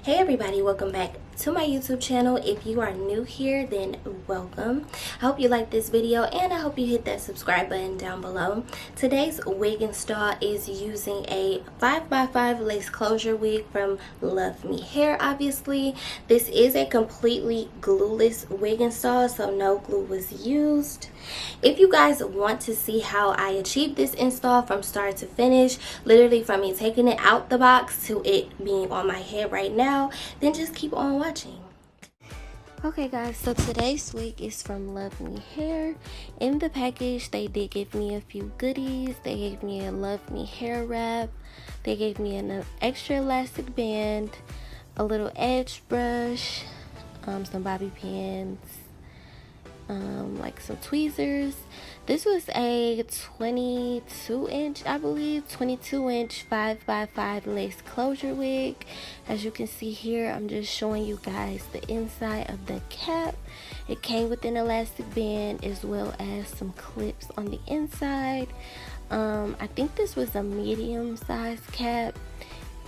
Hey everybody, welcome back to my YouTube channel. If you are new here, then welcome. I hope you like this video and I hope you hit that subscribe button down below. Today's wig install is using a 5x5 lace closure wig from LUVME Hair. Obviously, this is a completely glueless wig install, so no glue was used. If you guys want to see how I achieved this install from start to finish, literally from me taking it out the box to it being on my head right now, then just keep on watching. Okay guys, so today's wig is from LUVME Hair. In the package, they did give me a few goodies. They gave me a LUVME hair wrap. They gave me an extra elastic band, a little edge brush, some bobby pins, like some tweezers. This was a 22-inch, I believe, 22-inch 5x5 lace closure wig. As you can see here, I'm just showing you guys the inside of the cap. It came with an elastic band as well as some clips on the inside. I think this was a medium-sized cap,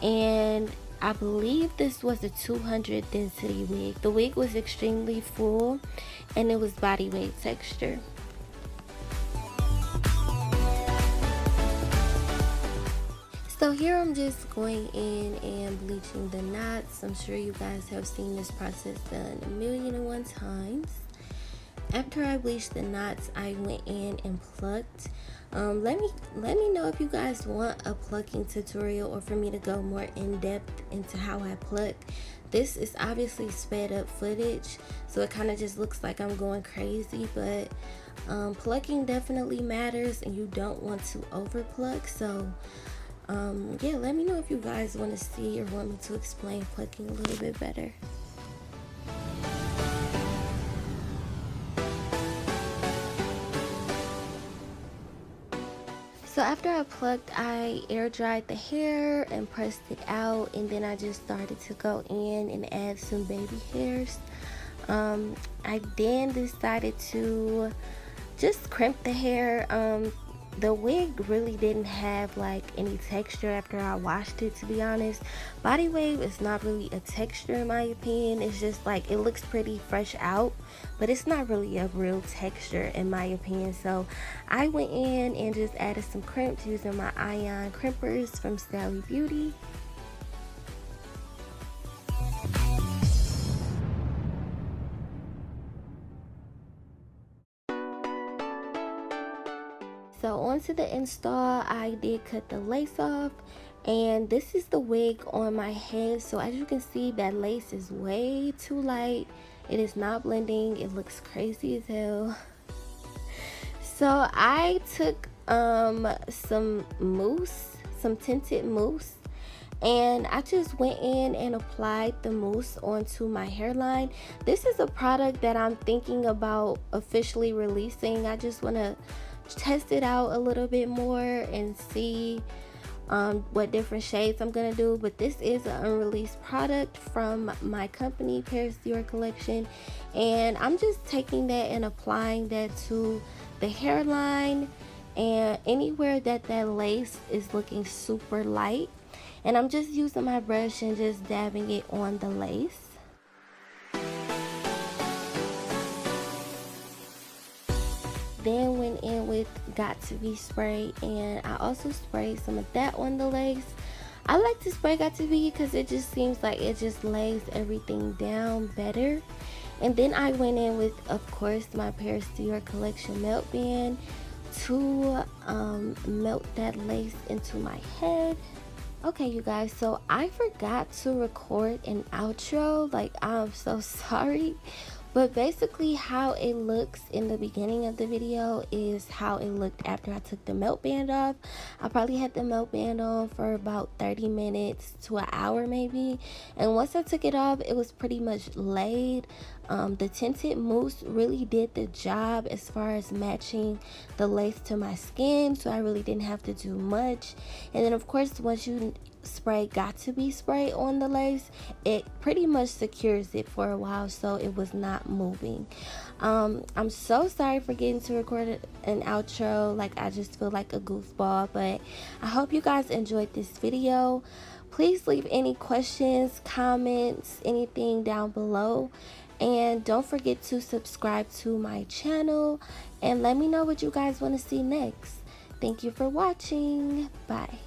and I believe this was a 200 density wig. The wig was extremely full and it was body wave texture. So here I'm just going in and bleaching the knots. I'm sure you guys have seen this process done 1,000,001 times. After I bleached the knots, I went in and plucked. Let me know if you guys want a plucking tutorial or for me to go more in depth into how I pluck. This is obviously sped up footage, so it kind of just looks like I'm going crazy, but plucking definitely matters and you don't want to over pluck. So yeah, let me know if you guys want to see or want me to explain plucking a little bit better. So after I plucked, I air dried the hair and pressed it out, and then I just started to go in and add some baby hairs. I then decided to just crimp the hair. The wig really didn't have like any texture after I washed it, to be honest. Body wave is not really a texture in my opinion. It's just like it looks pretty fresh out, but it's not really a real texture in my opinion. So I went in and just added some crimps using my ion crimpers from Sally Beauty. So onto the install, I did cut the lace off, and this is the wig on my head. So as you can see, that lace is way too light. It is not blending. It looks crazy as hell. So I took some mousse, some tinted mousse, and I just went in and applied the mousse onto my hairline. This is a product that I'm thinking about officially releasing. I just want to test it out a little bit more and see what different shades I'm gonna do. But this is an unreleased product from my company, Paris Dior collection, and I'm just taking that and applying that to the hairline and anywhere that lace is looking super light, and I'm just using my brush and just dabbing it on the lace. Then went in with Got To Be spray, and I also sprayed some of that on the lace. I like to spray Got To Be because it just seems like it just lays everything down better. And then I went in with, of course, my Paris Dior collection melt band to melt that lace into my head. Okay, you guys, so I forgot to record an outro. Like, I'm so sorry. But basically how it looks in the beginning of the video is how it looked after I took the melt band off. I probably had the melt band on for about 30 minutes to an hour maybe. And once I took it off, it was pretty much laid. The tinted mousse really did the job as far as matching the lace to my skin. So I really didn't have to do much. And then of course, once you spray Got To Be spray on the lace, it pretty much secures it for a while, so it was not moving. I'm so sorry for getting to record an outro. Like, I just feel like a goofball, but I hope you guys enjoyed this video. Please leave any questions, comments, anything down below. And don't forget to subscribe to my channel and let me know what you guys want to see next. Thank you for watching. Bye.